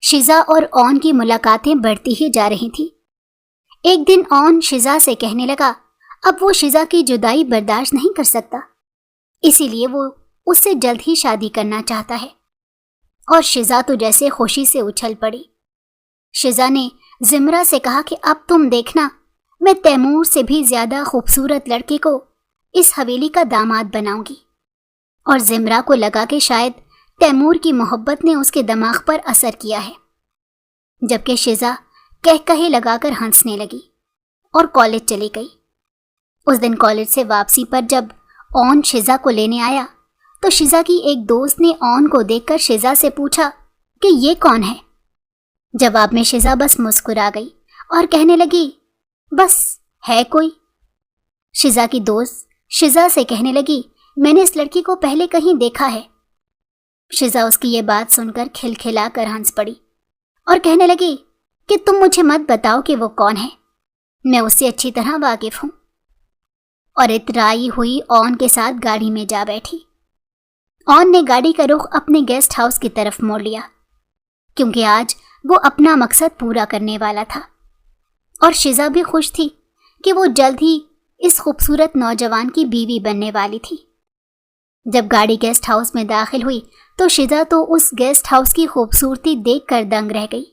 شزا اور اون کی ملاقاتیں بڑھتی ہی جا رہی تھیں۔ ایک دن اون شزا سے کہنے لگا اب وہ شزا کی جدائی برداشت نہیں کر سکتا، اسی لیے وہ اس سے جلد ہی شادی کرنا چاہتا ہے، اور شزا تو جیسے خوشی سے اچھل پڑی۔ شزا نے زمرہ سے کہا کہ اب تم دیکھنا، میں تیمور سے بھی زیادہ خوبصورت لڑکے کو اس حویلی کا داماد بناؤں گی۔ اور زمرہ کو لگا کہ شاید تیمور کی محبت نے اس کے دماغ پر اثر کیا ہے، جبکہ شزا کہے لگا کر ہنسنے لگی اور کالج چلی گئی۔ اس دن کالج سے واپسی پر جب اون شزا کو لینے آیا تو شزا کی ایک دوست نے اون کو دیکھ کر شزا سے پوچھا کہ یہ کون ہے؟ جواب میں شزا بس مسکرا گئی اور کہنے لگی بس ہے کوئی۔ شزا کی دوست شزا سے کہنے لگی میں نے اس لڑکی کو پہلے کہیں دیکھا ہے۔ شزا اس کی یہ بات سن کر کھلکھلا کر ہنس پڑی اور کہنے لگی کہ تم مجھے مت بتاؤ کہ وہ کون ہے، میں اس سے اچھی طرح واقف ہوں، اور اترائی ہوئی اون کے ساتھ گاڑی میں جا بیٹھی۔ اون نے گاڑی کا رخ اپنے گیسٹ ہاؤس کی طرف موڑ لیا، کیونکہ آج وہ اپنا مقصد پورا کرنے والا تھا، اور شزا بھی خوش تھی کہ وہ جلد ہی اس خوبصورت نوجوان کی بیوی بننے والی تھی۔ جب گاڑی گیسٹ ہاؤس میں داخل ہوئی تو شزا تو اس گیسٹ ہاؤس کی خوبصورتی دیکھ کر دنگ رہ گئی۔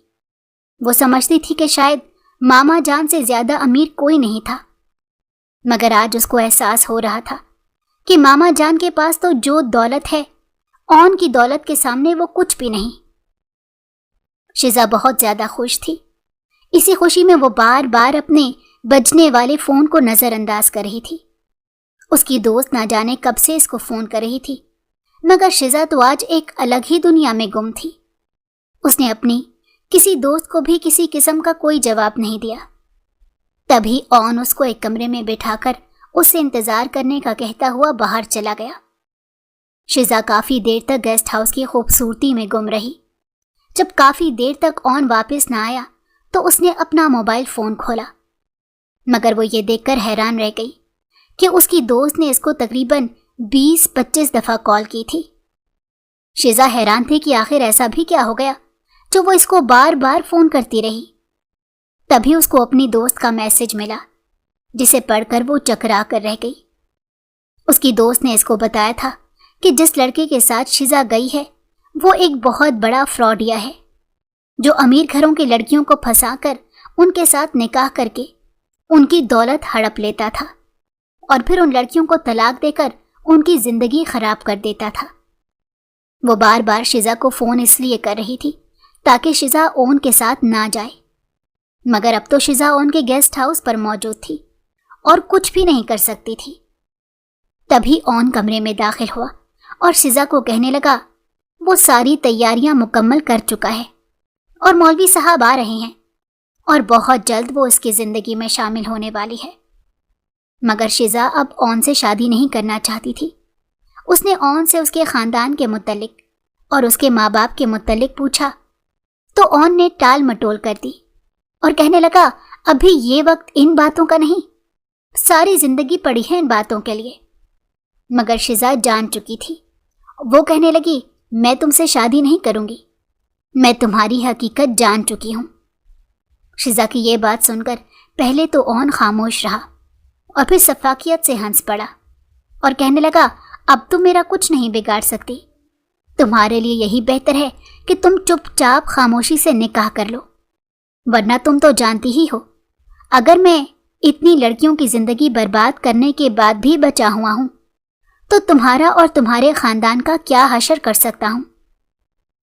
وہ سمجھتی تھی کہ شاید ماما جان سے زیادہ امیر کوئی نہیں تھا، مگر آج اس کو احساس ہو رہا تھا کہ ماما جان کے پاس تو جو دولت ہے، اون کی دولت کے سامنے وہ کچھ بھی نہیں۔ شزا بہت زیادہ خوش تھی۔ اسی خوشی میں وہ بار بار اپنے بجنے والے فون کو نظر انداز کر رہی تھی۔ اس کی دوست نہ جانے کب سے اس کو فون کر رہی تھی، مگر شزا تو آج ایک الگ ہی دنیا میں گم تھی۔ اس نے اپنی کسی دوست کو بھی کسی قسم کا کوئی جواب نہیں دیا۔ تبھی اون اس کو ایک کمرے میں بٹھا کر اس سے انتظار کرنے کا کہتا ہوا باہر چلا گیا۔ شزا کافی دیر تک گیسٹ ہاؤس کی خوبصورتی میں گم رہی۔ جب کافی دیر تک اون واپس نہ آیا تو اس نے اپنا موبائل فون کھولا، مگر وہ یہ دیکھ کر حیران رہ گئی کہ اس کی دوست نے اس کو تقریباً 20-25 دفعہ کال کی تھی۔ شزا حیران تھی کہ آخر ایسا بھی کیا ہو گیا جو وہ اس کو بار بار فون کرتی رہی۔ تبھی اس کو اپنی دوست کا میسج ملا، جسے پڑھ کر وہ چکرا کر رہ گئی۔ اس کی دوست نے اس کو بتایا تھا کہ جس لڑکے کے ساتھ شزا گئی ہے وہ ایک بہت بڑا فراڈیا ہے، جو امیر گھروں کی لڑکیوں کو پھنسا کر ان کے ساتھ نکاح کر کے ان کی دولت ہڑپ لیتا تھا، اور پھر ان لڑکیوں کو طلاق دے کر ان کی زندگی خراب کر دیتا تھا۔ وہ بار بار شزا کو فون اس لیے کر رہی تھی تاکہ شزا اون کے ساتھ نہ جائے، مگر اب تو شزا اون کے گیسٹ ہاؤس پر موجود تھی اور کچھ بھی نہیں کر سکتی تھی۔ تبھی اون کمرے میں داخل ہوا اور شزا کو کہنے لگا وہ ساری تیاریاں مکمل کر چکا ہے اور مولوی صاحب آ رہے ہیں، اور بہت جلد وہ اس کی زندگی میں شامل ہونے والی ہے۔ مگر شزا اب اون سے شادی نہیں کرنا چاہتی تھی۔ اس نے اون سے اس کے خاندان کے متعلق اور اس کے ماں باپ کے متعلق پوچھا تو اون نے ٹال مٹول کر دی اور کہنے لگا ابھی یہ وقت ان باتوں کا نہیں، ساری زندگی پڑی ہے ان باتوں کے لیے۔ مگر شزا جان چکی تھی۔ وہ کہنے لگی میں تم سے شادی نہیں کروں گی، میں تمہاری حقیقت جان چکی ہوں۔ شزا کی یہ بات سن کر پہلے تو اون خاموش رہا اور پھر سفاکیت سے ہنس پڑا اور کہنے لگا اب تم میرا کچھ نہیں بگاڑ سکتی، تمہارے لیے یہی بہتر ہے کہ تم چپ چاپ خاموشی سے نکاح کر لو، ورنہ تم تو جانتی ہی ہو اگر میں اتنی لڑکیوں کی زندگی برباد کرنے کے بعد بھی بچا ہوا ہوں تو تمہارا اور تمہارے خاندان کا کیا حشر کر سکتا ہوں۔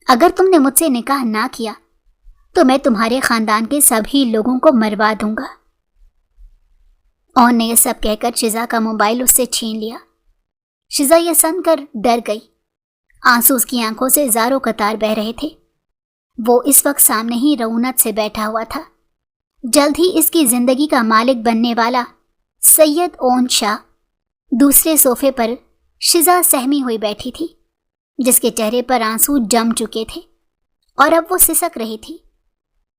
اگر تم نے مجھ سے نکاح نہ کیا تو میں تمہارے خاندان کے سبھی لوگوں کو مروا دوں گا۔ اون نے یہ سب کہہ کر شزا کا موبائل اس سے چھین لیا۔ شزا یہ سن کر ڈر گئی، آنسو اس کی آنکھوں سے زاروں قطار بہہ رہے تھے۔ وہ اس وقت سامنے ہی رعونت سے بیٹھا ہوا تھا، جلد ہی اس کی زندگی کا مالک بننے والا سید اون شاہ۔ دوسرے صوفے پر شزا سہمی ہوئی بیٹھی تھی، جس کے چہرے پر آنسو جم چکے تھے اور اب وہ سسک رہی تھی۔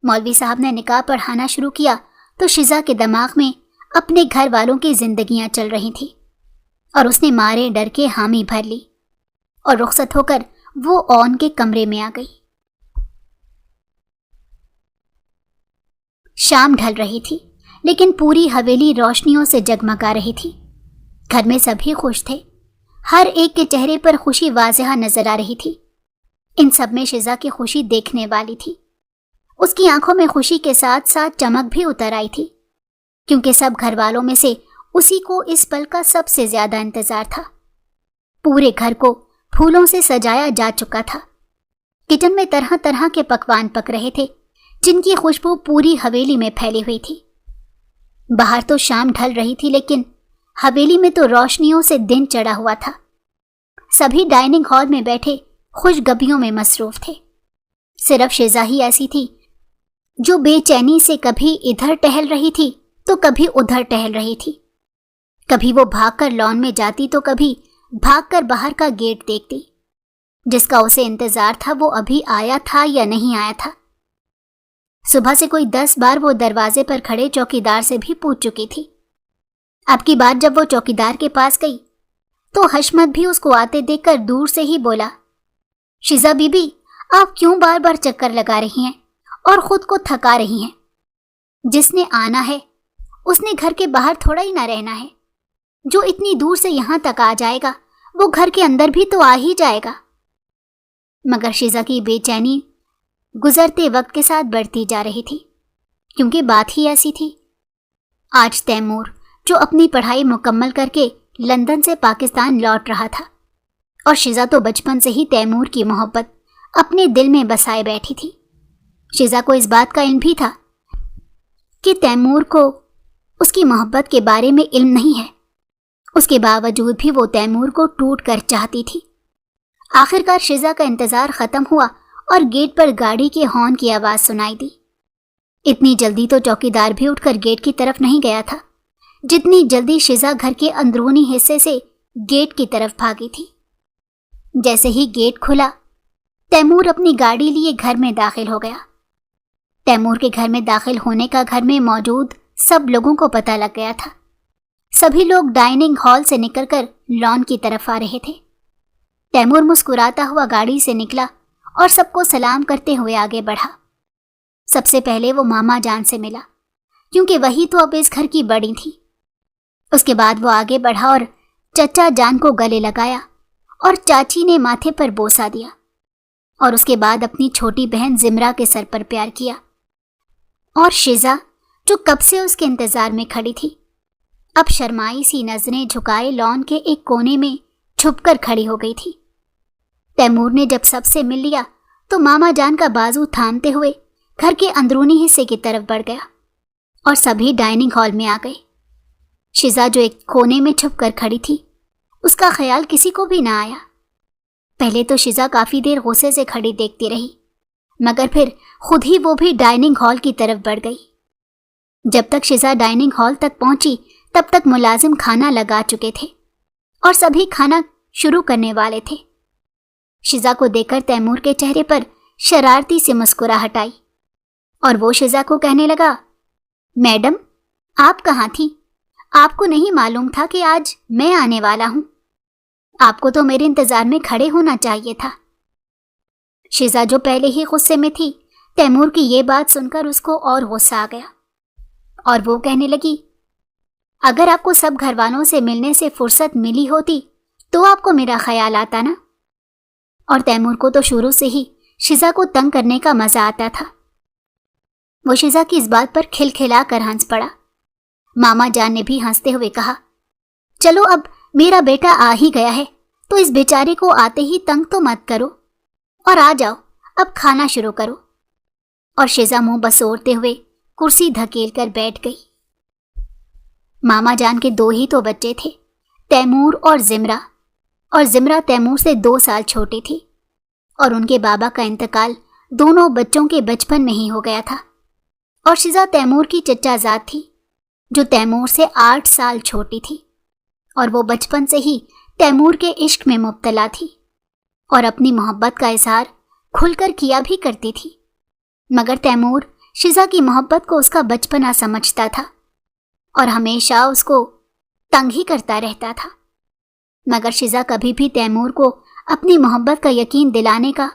مولوی صاحب نے نکاح پڑھانا شروع کیا تو شزا کے دماغ میں اپنے گھر والوں کی زندگیاں چل رہی تھیں، اور اس نے مارے ڈر کے حامی بھر لی اور رخصت ہو کر وہ اون کے کمرے میں آ گئی۔ شام ڈھل رہی تھی لیکن پوری حویلی روشنیوں سے جگمگا رہی تھی۔ گھر میں سبھی خوش تھے، ہر ایک کے چہرے پر خوشی واضح نظر آ رہی تھی۔ ان سب میں شیزا کی خوشی دیکھنے والی تھی۔ اس کی آنکھوں میں خوشی کے ساتھ ساتھ چمک بھی اتر آئی تھی، کیونکہ سب گھر والوں میں سے اسی کو اس پل کا سب سے زیادہ انتظار تھا۔ پورے گھر کو پھولوں سے سجایا جا چکا تھا۔ کچن میں طرح طرح کے پکوان پک رہے تھے جن کی خوشبو پوری حویلی میں پھیلی ہوئی تھی۔ باہر تو شام ڈھل رہی تھی لیکن حویلی میں تو روشنیوں سے دن چڑھا ہوا تھا۔ سبھی ڈائننگ ہال میں بیٹھے خوشگبیوں میں مصروف تھے۔ صرف شیزا ہی ایسی تھی جو بے چینی سے کبھی ادھر ٹہل رہی تھی تو کبھی ادھر ٹہل رہی تھی۔ کبھی وہ بھاگ کر لان میں جاتی تو کبھی بھاگ کر باہر کا گیٹ دیکھتی۔ جس کا اسے انتظار تھا وہ ابھی آیا تھا یا نہیں آیا تھا۔ صبح سے کوئی 10 بار وہ دروازے پر کھڑے چوکیدار سے بھی پوچھ چکی تھی۔ اب کی بار جب وہ چوکیدار کے پاس گئی تو حشمت بھی اس کو آتے دیکھ کر دور سے ہی بولا، شیزا بی بی، آپ کیوں بار بار چکر لگا رہی ہیں اور خود کو تھکا رہی ہیں؟ جس نے آنا ہے اس نے گھر کے باہر تھوڑا ہی نہ رہنا ہے۔ جو اتنی دور سے یہاں تک آ جائے گا وہ گھر کے اندر بھی تو آ ہی جائے گا۔ مگر شیزا کی بے چینی گزرتے وقت کے ساتھ بڑھتی جا رہی تھی، کیونکہ بات ہی ایسی تھی۔ آج تیمور جو اپنی پڑھائی مکمل کر کے لندن سے پاکستان لوٹ رہا تھا، اور شیزا تو بچپن سے ہی تیمور کی محبت اپنے دل میں بسائے بیٹھی تھی۔ شیزا کو اس بات کا علم بھی تھا کہ تیمور کو اس کی محبت کے بارے میں علم نہیں ہے۔ اس کے باوجود بھی وہ تیمور کو ٹوٹ کر چاہتی تھی۔ آخرکار شیزا کا انتظار ختم ہوا اور گیٹ پر گاڑی کے ہارن کی آواز سنائی دی۔ اتنی جلدی تو چوکیدار بھی اٹھ کر گیٹ کی طرف نہیں گیا تھا جتنی جلدی شیزا گھر کے اندرونی حصے سے گیٹ کی طرف بھاگی تھی۔ جیسے ہی گیٹ کھلا تیمور اپنی گاڑی لیے گھر میں داخل ہو گیا۔ تیمور کے گھر میں داخل ہونے کا گھر میں موجود سب لوگوں کو پتہ لگ گیا تھا۔ سبھی لوگ ڈائننگ ہال سے نکل کر لان کی طرف آ رہے تھے۔ تیمور مسکراتا ہوا گاڑی سے نکلا اور سب کو سلام کرتے ہوئے آگے بڑھا۔ سب سے پہلے وہ ماما جان سے ملا، کیونکہ وہی تو اب اس گھر کی بڑی تھی۔ اس کے بعد وہ آگے بڑھا اور چچا جان کو گلے لگایا اور چاچی نے ماتھے پر بوسہ دیا، اور اس کے بعد اپنی چھوٹی بہن زمرہ کے سر پر پیار کیا۔ اور شیزا جو کب سے اس کے انتظار میں کھڑی تھی، اب شرمائی سی نظریں جھکائے لان کے ایک کونے میں چھپ کر کھڑی ہو گئی تھی۔ تیمور نے جب سب سے مل لیا تو ماما جان کا بازو تھامتے ہوئے گھر کے اندرونی حصے کی طرف بڑھ گیا اور سبھی ڈائننگ ہال میں آ گئے۔ شیزا جو ایک کونے میں چھپ کر کھڑی تھی اس کا خیال کسی کو بھی نہ آیا۔ پہلے تو شیزا کافی دیر غصے سے کھڑی دیکھتی رہی، مگر پھر خود ہی وہ بھی ڈائننگ ہال کی طرف بڑھ گئی۔ جب تک شیزا ڈائننگ ہال تک پہنچی تب تک ملازم کھانا لگا چکے تھے اور سبھی کھانا شروع کرنے والے تھے۔ شیزا کو دیکھ کر تیمور کے چہرے پر شرارتی سے مسکراہٹ آئی اور وہ شیزا کو کہنے لگا، میڈم آپ کہاں تھی؟ آپ کو نہیں معلوم تھا کہ آج میں آنے والا ہوں؟ آپ کو تو میرے انتظار میں کھڑے ہونا چاہیے تھا۔ شیزا جو پہلے ہی غصے میں تھی، تیمور کی یہ بات سن کر اس کو اور غصہ آ گیا اور وہ کہنے لگی، اگر آپ کو سب گھر والوں سے ملنے سے فرصت ملی ہوتی تو آپ کو میرا خیال آتا نا؟ اور تیمور کو تو شروع سے ہی شیزا کو تنگ کرنے کا مزہ آتا تھا۔ وہ شیزا کی اس بات پر کھلکھلا کر ہنس پڑا۔ ماما جان نے بھی ہنستے ہوئے کہا، چلو اب میرا بیٹا آ ہی گیا ہے تو اس بیچارے کو آتے ہی تنگ تو مت کرو اور آ جاؤ اب کھانا شروع کرو۔ اور شیزا منہ بسورتے ہوئے کرسی دھکیل کر بیٹھ گئی۔ ماما جان کے 2 ہی تو بچے تھے، تیمور اور زمرہ تیمور سے 2 سال چھوٹی تھی، اور ان کے بابا کا انتقال دونوں بچوں کے بچپن میں ہی ہو گیا تھا۔ اور شیزا تیمور کی چچا زاد تھی جو تیمور سے 8 سال چھوٹی تھی، اور وہ بچپن سے ہی تیمور کے عشق میں مبتلا تھی اور اپنی محبت کا اظہار کھل کر کیا بھی کرتی تھی۔ مگر تیمور شیزا کی محبت کو اس کا بچپنا سمجھتا تھا اور ہمیشہ اس کو تنگ ہی کرتا رہتا تھا۔ مگر شیزا کبھی بھی تیمور کو اپنی محبت کا یقین دلانے کا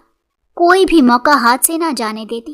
کوئی بھی موقع ہاتھ سے نہ جانے دیتی۔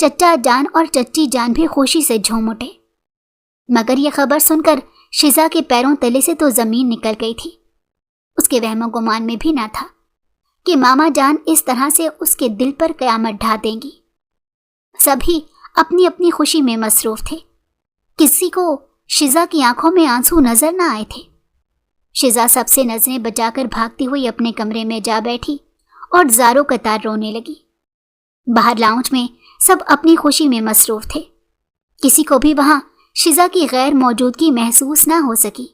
چچا جان اور چچی جان بھی خوشی سے جھوم اٹھے، مگر یہ خبر سن کر شزا کے پیروں تلے سے تو زمین نکل گئی تھی۔ اس کے وہم و گمان میں بھی نہ تھا کہ ماما جان اس طرح سے اس کے دل پر قیامت ڈھا دیں گی۔ سبھی اپنی اپنی خوشی میں مصروف تھے، کسی کو شزا کی آنکھوں میں آنسو نظر نہ آئے تھے۔ شزا سب سے نظریں بچا کر بھاگتی ہوئی اپنے کمرے میں جا بیٹھی اور زاروں قطار رونے لگی۔ باہر لاؤنج میں سب اپنی خوشی میں مصروف تھے، کسی کو بھی وہاں شزا کی غیر موجودگی محسوس نہ ہو سکی۔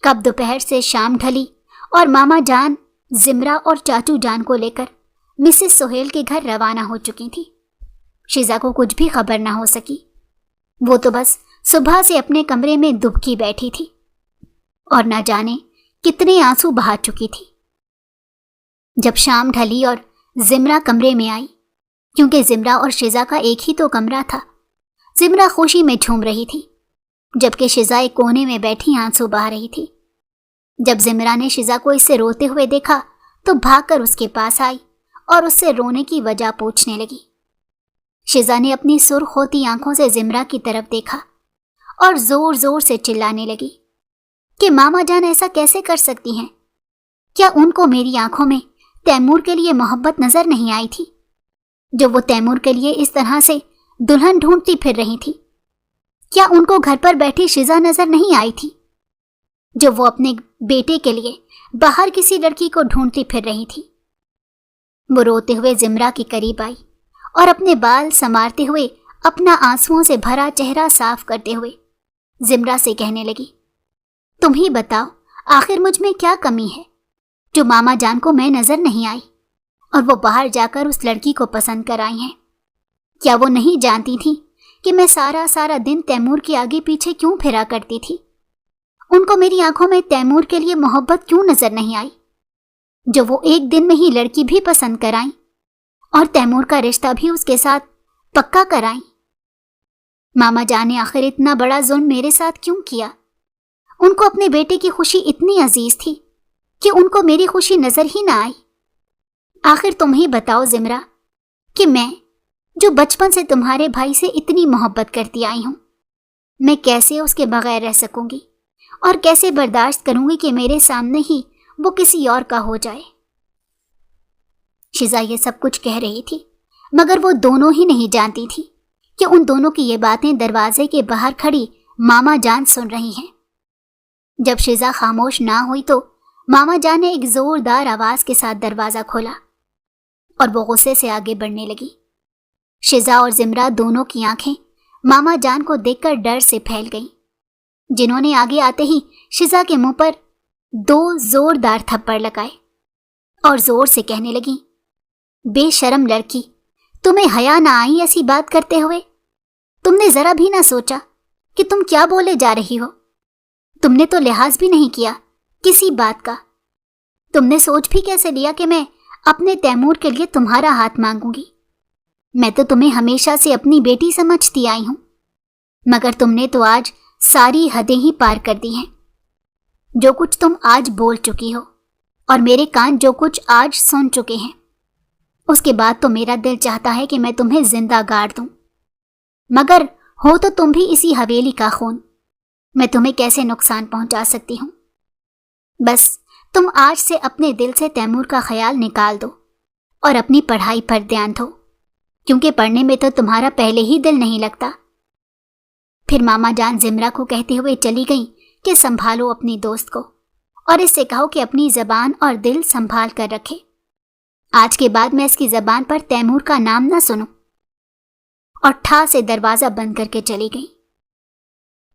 کب دوپہر سے شام ڈھلی اور ماما جان زمرہ اور چاچو جان کو لے کر مسز سہیل کے گھر روانہ ہو چکی تھی، شزا کو کچھ بھی خبر نہ ہو سکی۔ وہ تو بس صبح سے اپنے کمرے میں دبکی بیٹھی تھی اور نہ جانے کتنے آنسو بہا چکی تھی۔ جب شام ڈھلی اور زمرہ کمرے میں آئی، کیونکہ زمرہ اور شزا کا ایک ہی تو کمرہ تھا، زمرہ خوشی میں جھوم رہی تھی، جبکہ شزا ایک کونے میں بیٹھی آنسو بہا رہی تھی۔ جب زمرہ نے شزا کو اس سے روتے ہوئے دیکھا تو بھاگ کر اس کے پاس آئی اور اس سے رونے کی وجہ پوچھنے لگی۔ شزا نے اپنی سرخ ہوتی آنکھوں سے زمرہ کی طرف دیکھا اور زور زور سے چلانے لگی کہ ماما جان ایسا کیسے کر سکتی ہیں؟ کیا ان کو میری آنکھوں میں تیمور کے لیے محبت نظر نہیں آئی تھی، جو وہ تیمور کے لیے اس طرح سے دلہن ڈھونڈتی پھر رہی تھی؟ کیا ان کو گھر پر بیٹھی شزا نظر نہیں آئی تھی، جو وہ اپنے بیٹے کے لیے باہر کسی لڑکی کو ڈھونڈتی پھر رہی تھی؟ وہ روتے ہوئے زمرہ کے قریب آئی اور اپنے بال سنوارتے ہوئے اپنا آنسوؤں سے بھرا چہرہ صاف کرتے ہوئے زمرہ سے کہنے لگی، تم ہی بتاؤ آخر مجھ میں کیا کمی ہے جو ماما جان کو میں نظر نہیں آئی اور وہ باہر جا کر اس لڑکی کو پسند کر آئی ہیں؟ کیا وہ نہیں جانتی تھی کہ میں سارا دن تیمور کے آگے پیچھے کیوں پھرا کرتی تھی؟ ان کو میری آنکھوں میں تیمور کے لیے محبت کیوں نظر نہیں آئی، جو وہ ایک دن میں ہی لڑکی بھی پسند کرائیں اور تیمور کا رشتہ بھی اس کے ساتھ پکا کرائیں؟ ماما جان نے آخر اتنا بڑا ظلم میرے ساتھ کیوں کیا؟ ان کو اپنے بیٹے کی خوشی اتنی عزیز تھی کہ ان کو میری خوشی نظر ہی نہ آئی۔ آخر تم ہی بتاؤ زمرہ کہ میں جو بچپن سے تمہارے بھائی سے اتنی محبت کرتی آئی ہوں، میں کیسے اس کے بغیر رہ سکوں گی اور کیسے برداشت کروں گی کہ میرے سامنے ہی وہ کسی اور کا ہو جائے؟ شزا یہ سب کچھ کہہ رہی تھی، مگر وہ دونوں ہی نہیں جانتی تھی کہ ان دونوں کی یہ باتیں دروازے کے باہر کھڑی ماما جان سن رہی ہیں۔ جب شزا خاموش نہ ہوئی تو ماما جان نے ایک زوردار آواز کے ساتھ دروازہ کھولا اور وہ غصے سے آگے بڑھنے لگی۔ شزا اور زمرہ دونوں کی آنکھیں ماما جان کو دیکھ کر ڈر سے پھیل گئیں، جنہوں نے آگے آتے ہی شزا کے منہ پر 2 زوردار تھپڑ لگائے اور زور سے کہنے لگیں، بے شرم لڑکی، تمہیں حیا نہ آئی ایسی بات کرتے ہوئے؟ تم نے ذرا بھی نہ سوچا کہ تم کیا بولے جا رہی ہو؟ تم نے تو لحاظ بھی نہیں کیا کسی بات کا۔ تم نے سوچ بھی کیسے لیا کہ میں اپنے تیمور کے لیے تمہارا ہاتھ مانگوں گی؟ میں تو تمہیں ہمیشہ سے اپنی بیٹی سمجھتی آئی ہوں، مگر تم نے تو آج ساری حدیں ہی پار کر دی ہیں۔ جو کچھ تم آج بول چکی ہو اور میرے کان جو کچھ آج سن چکے ہیں، اس کے بعد تو میرا دل چاہتا ہے کہ میں تمہیں زندہ گاڑ دوں، مگر ہو تو تم بھی اسی حویلی کا خون، میں تمہیں کیسے نقصان پہنچا سکتی ہوں؟ بس تم آج سے اپنے دل سے تیمور کا خیال نکال دو اور اپنی پڑھائی پر دھیان دو، کیونکہ پڑھنے میں تو تمہارا پہلے ہی دل نہیں لگتا۔ پھر ماما جان زمرہ کو کہتے ہوئے چلی گئیں کہ سنبھالو اپنی دوست کو اور اس سے کہو کہ اپنی زبان اور دل سنبھال کر رکھے، آج کے بعد میں اس کی زبان پر تیمور کا نام نہ سنوں، اور ٹھا سے دروازہ بند کر کے چلی گئی۔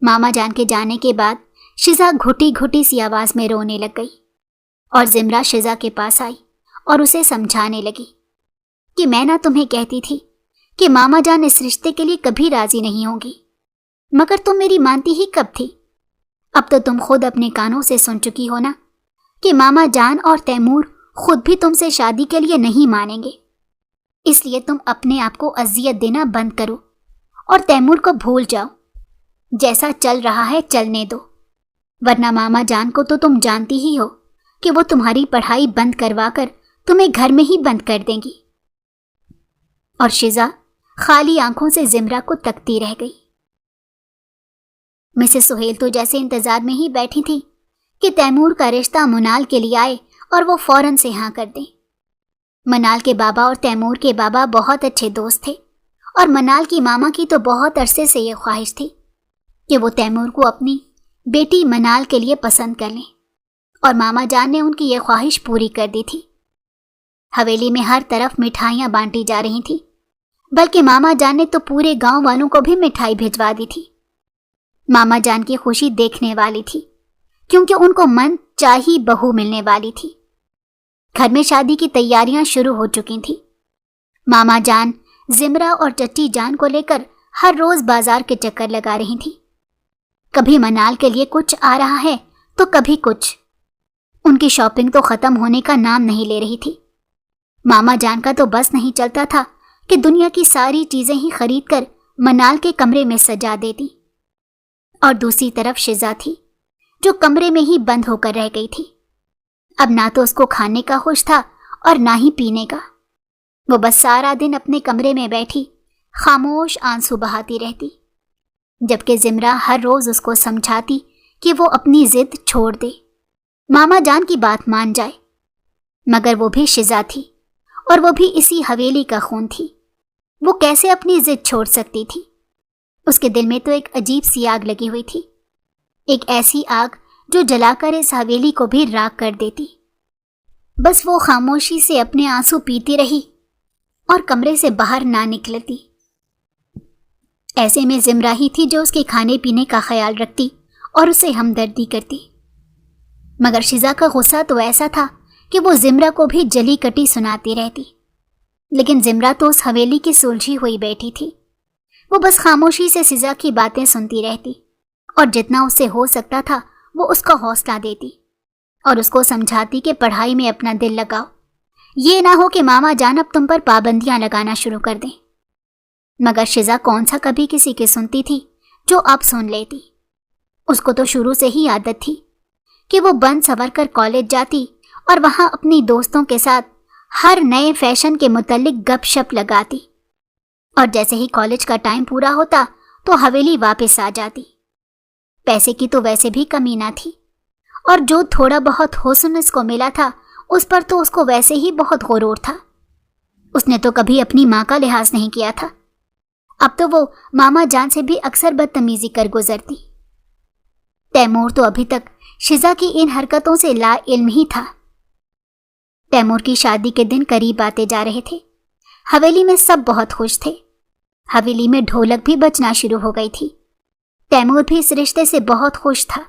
ماما جان کے جانے کے بعد شزا گھٹی گھٹی سی آواز میں رونے لگ گئی اور زمرہ شزا کے پاس آئی اور اسے سمجھانے لگی کہ میں نہ تمہیں کہتی تھی کہ ماما جان اس رشتے کے لیے کبھی راضی نہیں ہوں گی، مگر تم میری مانتی ہی کب تھی؟ اب تو تم خود اپنے کانوں سے سن چکی ہو نا کہ ماما جان اور تیمور خود بھی تم سے شادی کے لیے نہیں مانیں گے، اس لیے تم اپنے آپ کو اذیت دینا بند کرو اور تیمور کو بھول جاؤ۔ جیسا چل رہا ہے چلنے دو، ورنہ ماما جان کو تو تم جانتی ہی ہو کہ وہ تمہاری پڑھائی بند کروا کر تمہیں گھر میں ہی بند کر دیں گی۔ اور شزا، خالی آنکھوں سے زمرہ کو تکتی رہ گئی۔ مسز سہیل تو جیسے انتظار میں ہی بیٹھی تھی کہ تیمور کا رشتہ منال کے لیے آئے اور وہ فوراً سے ہاں کر دیں۔ منال کے بابا اور تیمور کے بابا بہت اچھے دوست تھے، اور منال کی ماما کی تو بہت عرصے سے یہ خواہش تھی کہ وہ تیمور کو اپنی بیٹی منال کے لیے پسند کر لیں، اور ماما جان نے ان کی یہ خواہش پوری کر دی تھی۔ حویلی میں ہر طرف مٹھائیاں بانٹی جا رہی تھیں، بلکہ ماما جان نے تو پورے گاؤں والوں کو بھی مٹھائی بھجوا دی تھی۔ ماما جان کی خوشی دیکھنے والی تھی، کیونکہ ان کو من چاہی بہو ملنے والی تھی۔ گھر میں شادی کی تیاریاں شروع ہو چکی تھیں۔ ماما جان زمرہ اور چچی جان کو لے کر ہر روز بازار کے چکر لگا رہی تھی۔ کبھی منال کے لیے کچھ آ رہا ہے تو کبھی کچھ۔ ان کی شاپنگ تو ختم ہونے کا نام نہیں لے رہی تھی۔ ماما جان کا تو بس نہیں چلتا تھا کہ دنیا کی ساری چیزیں ہی خرید کر منال کے کمرے میں سجا دیتی، اور دوسری طرف شزا تھی جو کمرے میں ہی بند ہو کر رہ گئی تھی۔ اب نہ تو اس کو کھانے کا ہوش تھا اور نہ ہی پینے کا۔ وہ بس سارا دن اپنے کمرے میں بیٹھی خاموش آنسو بہاتی رہتی، جبکہ زمرہ ہر روز اس کو سمجھاتی کہ وہ اپنی ضد چھوڑ دے، ماما جان کی بات مان جائے، مگر وہ بھی شزا تھی، اور وہ بھی اسی حویلی کا خون تھی۔ وہ کیسے اپنی ضد چھوڑ سکتی تھی؟ اس کے دل میں تو ایک عجیب سی آگ لگی ہوئی تھی، ایک ایسی آگ جو جلا کر اس حویلی کو بھی راکھ کر دیتی۔ بس وہ خاموشی سے اپنے آنسو پیتی رہی اور کمرے سے باہر نہ نکلتی۔ ایسے میں زمرہ ہی تھی جو اس کے کھانے پینے کا خیال رکھتی اور اسے ہمدردی کرتی، مگر شزا کا غصہ تو ایسا تھا کہ وہ زمرہ کو بھی جلی کٹی سناتی رہتی۔ لیکن زمرہ تو اس حویلی کی سلجھی ہوئی بیٹھی تھی۔ وہ بس خاموشی سے شزا کی باتیں سنتی رہتی، اور جتنا اس سے ہو سکتا تھا وہ اس کا حوصلہ دیتی اور اس کو سمجھاتی کہ پڑھائی میں اپنا دل لگاؤ، یہ نہ ہو کہ ماما جان اب تم پر پابندیاں لگانا شروع کر دیں۔ مگر شزا کون سا کبھی کسی کی سنتی تھی جو اب سن لیتی۔ اس کو تو شروع سے ہی عادت تھی کہ وہ بند سنور کر کالج جاتی اور وہاں اپنی دوستوں کے ساتھ ہر نئے فیشن کے متعلق گپ شپ لگاتی، اور جیسے ہی کالج کا ٹائم پورا ہوتا تو حویلی واپس آ جاتی۔ پیسے کی تو ویسے بھی کمی نہ تھی، اور جو تھوڑا بہت حسن اس کو ملا تھا اس پر تو اس کو ویسے ہی بہت غرور تھا۔ اس نے تو کبھی اپنی ماں کا لحاظ نہیں کیا تھا۔ اب تو وہ ماما جان سے بھی اکثر بدتمیزی کر گزرتی۔ تیمور تو ابھی تک شزا کی ان حرکتوں سے لا علم ہی تھا۔ تیمور کی شادی کے دن قریب آتے جا رہے تھے۔ حویلی میں سب بہت خوش تھے۔ حویلی میں ڈھولک بھی بجنا شروع ہو گئی تھی۔ تیمور بھی اس رشتے سے بہت خوش تھا۔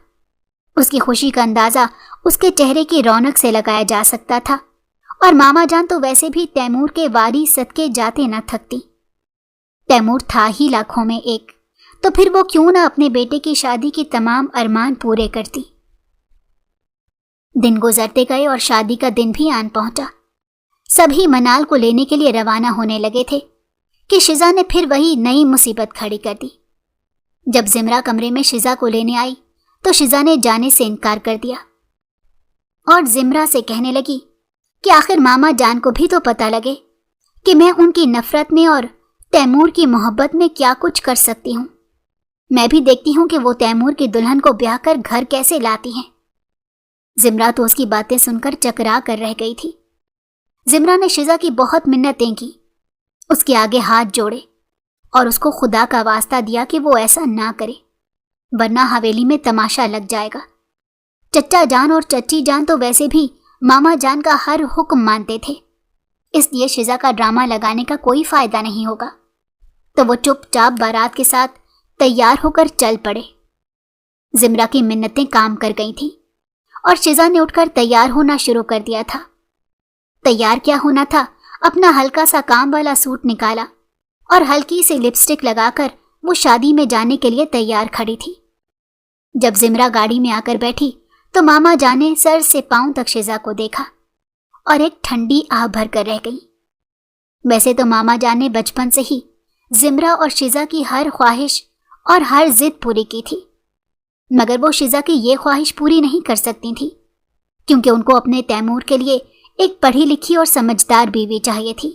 اس کی خوشی کا اندازہ اس کے چہرے کی رونق سے لگایا جا سکتا تھا، اور ماما جان تو ویسے بھی تیمور کے واری صدقے جاتے نہ تھکتی۔ تیمور تھا ہی لاکھوں میں ایک، تو پھر وہ کیوں نہ اپنے بیٹے کی شادی کی تمام ارمان پورے کرتی۔ دن گزرتے گئے اور شادی کا دن بھی آن پہنچا۔ سبھی منال کو لینے کے لیے روانہ ہونے لگے تھے کہ شزا نے پھر وہی نئی مصیبت کھڑی کر دی۔ جب زمرہ کمرے میں شزا کو لینے آئی تو شزا نے جانے سے انکار کر دیا، اور زمرہ سے کہنے لگی کہ آخر ماما جان کو بھی تو پتہ لگے کہ میں ان کی نفرت میں اور تیمور کی محبت میں کیا کچھ کر سکتی ہوں۔ میں بھی دیکھتی ہوں کہ وہ تیمور کی دلہن کو بیاہ کر گھر کیسے لاتی ہیں۔ زمرہ تو اس کی باتیں سن کر چکرا کر رہ گئی تھی۔ زمرہ نے شزا کی بہت منتیں کی، اس کے آگے ہاتھ جوڑے اور اس کو خدا کا واسطہ دیا کہ وہ ایسا نہ کرے، ورنہ حویلی میں تماشا لگ جائے گا۔ چچا جان اور چچی جان تو ویسے بھی ماما جان کا ہر حکم مانتے تھے، اس لیے شزا کا ڈرامہ لگانے کا کوئی فائدہ نہیں ہوگا۔ تو وہ چپ چاپ بارات کے ساتھ تیار ہو کر چل پڑے۔ زمرہ کی منتیں کام کر گئی تھیں، اور شزا نے اٹھ کر تیار ہونا شروع کر دیا تھا۔ تیار کیا ہونا تھا، اپنا ہلکا سا کام والا سوٹ نکالا اور ہلکی سی لپسٹک لگا کر وہ شادی میں جانے کے لیے تیار کھڑی تھی۔ جب زمرہ گاڑی میں آ کر بیٹھی تو ماما جان نے سر سے پاؤں تک شزا کو دیکھا اور ایک ٹھنڈی آہ بھر کر رہ گئی۔ ویسے تو ماما جان نے بچپن سے ہی زمرہ اور شزا کی ہر خواہش اور ہر ضد پوری کی تھی، مگر وہ شزا کی یہ خواہش پوری نہیں کر سکتی تھی، کیونکہ ان کو اپنے تیمور کے لیے ایک پڑھی لکھی اور سمجھدار بیوی چاہیے تھی۔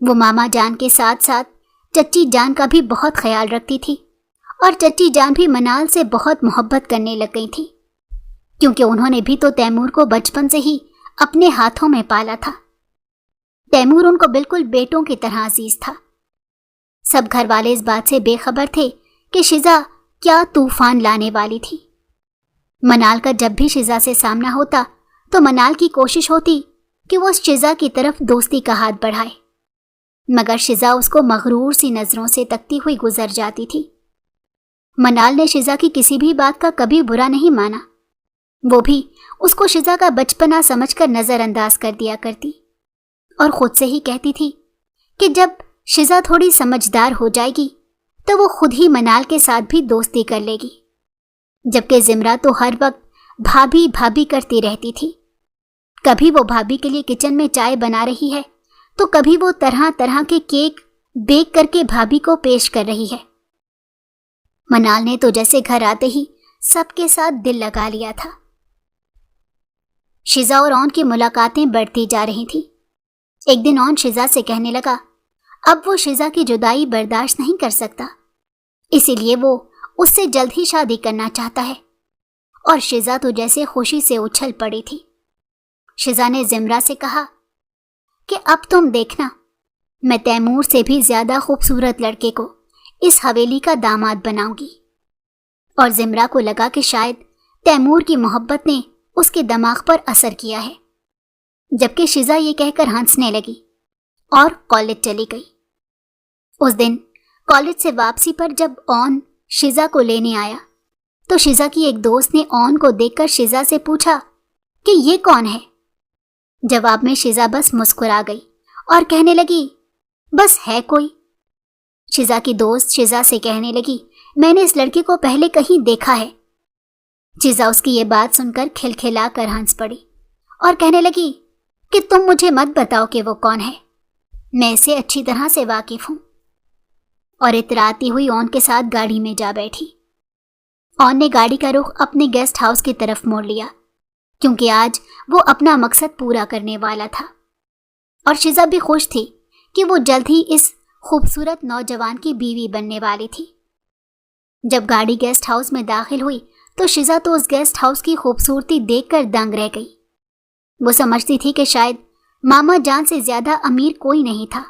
وہ ماما جان کے ساتھ ساتھ چچی جان کا بھی بہت خیال رکھتی تھی، اور چچی جان بھی منال سے بہت محبت کرنے لگ گئی تھی، کیونکہ انہوں نے بھی تو تیمور کو بچپن سے ہی اپنے ہاتھوں میں پالا تھا۔ تیمور ان کو بالکل بیٹوں کی طرح عزیز تھا۔ سب گھر والے اس بات سے بے خبر تھے کہ شزا کیا طوفان لانے والی تھی۔ منال کا جب بھی شزا سے سامنا ہوتا تو منال کی کوشش ہوتی کہ وہ اس شزا کی طرف دوستی کا ہاتھ بڑھائے، مگر شزا اس کو مغرور سی نظروں سے تکتی ہوئی گزر جاتی تھی۔ منال نے شزا کی کسی بھی بات کا کبھی برا نہیں مانا، وہ بھی اس کو شزا کا بچپنا سمجھ کر نظر انداز کر دیا کرتی، اور خود سے ہی کہتی تھی کہ جب شزا تھوڑی سمجھدار ہو جائے گی تو وہ خود ہی منال کے ساتھ بھی دوستی کر لے گی، جبکہ زمرہ تو ہر وقت بھابھی بھابھی کرتی رہتی تھی۔ کبھی وہ بھابھی کے لیے کچن میں چائے بنا رہی ہے تو کبھی وہ طرح طرح کے کیک بیک کر کے بھابھی کو پیش کر رہی ہے۔ منال نے تو جیسے گھر آتے ہی سب کے ساتھ دل لگا لیا تھا۔ شزا اور اون کی ملاقاتیں بڑھتی جا رہی تھیں۔ ایک دن اون شزا سے کہنے لگا اب وہ شزا کی جدائی برداشت نہیں کر سکتا، اسی لیے وہ اس سے جلد ہی شادی کرنا چاہتا ہے، اور شزا تو جیسے خوشی سے اچھل پڑی تھی۔ شزا نے زمرہ سے کہا کہ اب تم دیکھنا، میں تیمور سے بھی زیادہ خوبصورت لڑکے کو اس حویلی کا داماد بناؤں گی۔ اور زمرہ کو لگا کہ شاید تیمور کی محبت نے اس کے دماغ پر اثر کیا ہے، جبکہ شزا یہ کہہ کر ہنسنے لگی اور کالج چلی گئی۔ اس دن کالج سے واپسی پر جب اون شزا کو لینے آیا تو شزا کی ایک دوست نے اون کو دیکھ کر شزا سے پوچھا کہ یہ کون ہے؟ جواب میں شزا بس مسکرا گئی اور کہنے لگی بس ہے کوئی۔ شزا کی دوست شزا سے کہنے لگی میں نے اس لڑکے کو پہلے کہیں دیکھا ہے۔ شزا اس کی یہ بات سن کر کھلکھلا کر ہنس پڑی اور کہنے لگی کہ تم مجھے مت بتاؤ کہ وہ کون ہے، میں اسے اچھی طرح سے واقف ہوں، اور اتراتی ہوئی اون کے ساتھ گاڑی میں جا بیٹھی۔ اون نے گاڑی کا رخ اپنے گیسٹ ہاؤس کی طرف موڑ لیا، کیونکہ آج وہ اپنا مقصد پورا کرنے والا تھا، اور شزا بھی خوش تھی کہ وہ جلد ہی اس خوبصورت نوجوان کی بیوی بننے والی تھی۔ جب گاڑی گیسٹ ہاؤس میں داخل ہوئی تو شزا تو اس گیسٹ ہاؤس کی خوبصورتی دیکھ کر دنگ رہ گئی۔ وہ سمجھتی تھی کہ شاید ماما جان سے زیادہ امیر کوئی نہیں تھا،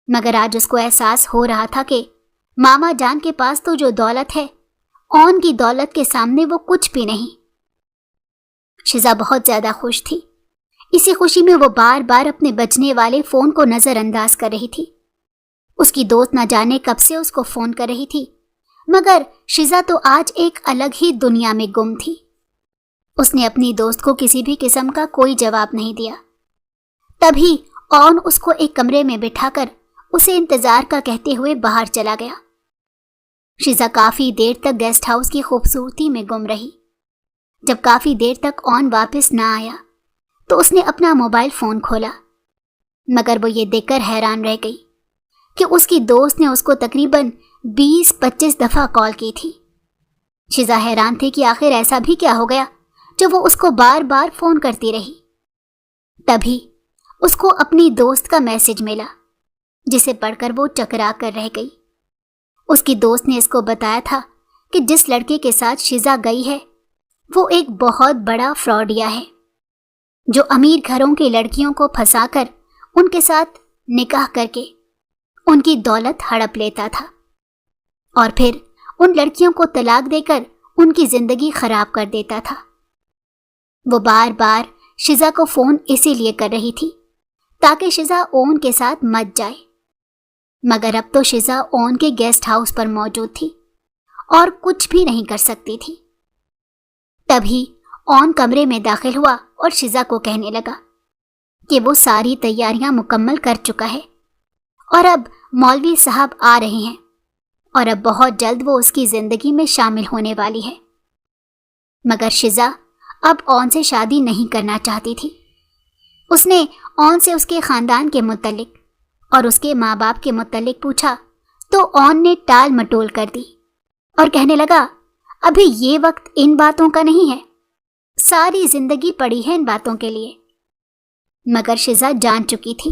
مگر آج اس کو احساس ہو رہا تھا کہ ماما جان کے پاس تو جو دولت ہے اون کی دولت کے سامنے وہ کچھ بھی نہیں۔ شزا بہت زیادہ خوش تھی۔ اسی خوشی میں وہ بار بار اپنے بجنے والے فون کو نظر انداز کر رہی تھی۔ اس کی دوست نہ جانے کب سے اس کو فون کر رہی تھی، مگر شزا تو آج ایک الگ ہی دنیا میں گم تھی۔ اس نے اپنی دوست کو کسی بھی قسم کا کوئی جواب نہیں دیا۔ تبھی اون اس کو ایک کمرے میں بٹھا کر اسے انتظار کا کہتے ہوئے باہر چلا گیا۔ شزا کافی دیر تک گیسٹ ہاؤس کی خوبصورتی میں گم رہی۔ جب کافی دیر تک اون واپس نہ آیا تو اس نے اپنا موبائل فون کھولا، مگر وہ یہ دیکھ کر حیران رہ گئی کہ اس کی دوست نے اس کو تقریباً 20-25 دفعہ کال کی تھی۔ شزا حیران تھی کہ آخر ایسا بھی کیا ہو گیا جو وہ اس کو بار بار فون کرتی رہی۔ تبھی اس کو اپنی دوست کا میسج ملا، جسے پڑھ کر وہ چکرا کر رہ گئی۔ اس کی دوست نے اس کو بتایا تھا کہ جس لڑکے کے ساتھ شزا گئی ہے وہ ایک بہت بڑا فراڈیا ہے، جو امیر گھروں کی لڑکیوں کو پھنسا کر ان کے ساتھ نکاح کر کے ان کی دولت ہڑپ لیتا تھا، اور پھر ان لڑکیوں کو طلاق دے کر ان کی زندگی خراب کر دیتا تھا۔ وہ بار بار شزا کو فون اسی لیے کر رہی تھی تاکہ شزا اون کے ساتھ مت جائے، مگر اب تو شزا اون کے گیسٹ ہاؤس پر موجود تھی اور کچھ بھی نہیں کر سکتی تھی۔ تبھی اون کمرے میں داخل ہوا اور شزا کو کہنے لگا کہ وہ ساری تیاریاں مکمل کر چکا ہے اور اب مولوی صاحب آ رہے ہیں، اور اب بہت جلد وہ اس کی زندگی میں شامل ہونے والی ہے۔ مگر شزا اب اون سے شادی نہیں کرنا چاہتی تھی۔ اس نے اون سے اس کے خاندان کے متعلق اور اس کے ماں باپ کے متعلق پوچھا تو اون نے ٹال مٹول کر دی اور کہنے لگا ابھی یہ وقت ان باتوں کا نہیں ہے، ساری زندگی پڑی ہے ان باتوں کے لیے۔ مگر شزا جان چکی تھی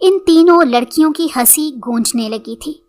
ان تینوں لڑکیوں کی ہنسی گونجنے لگی تھی۔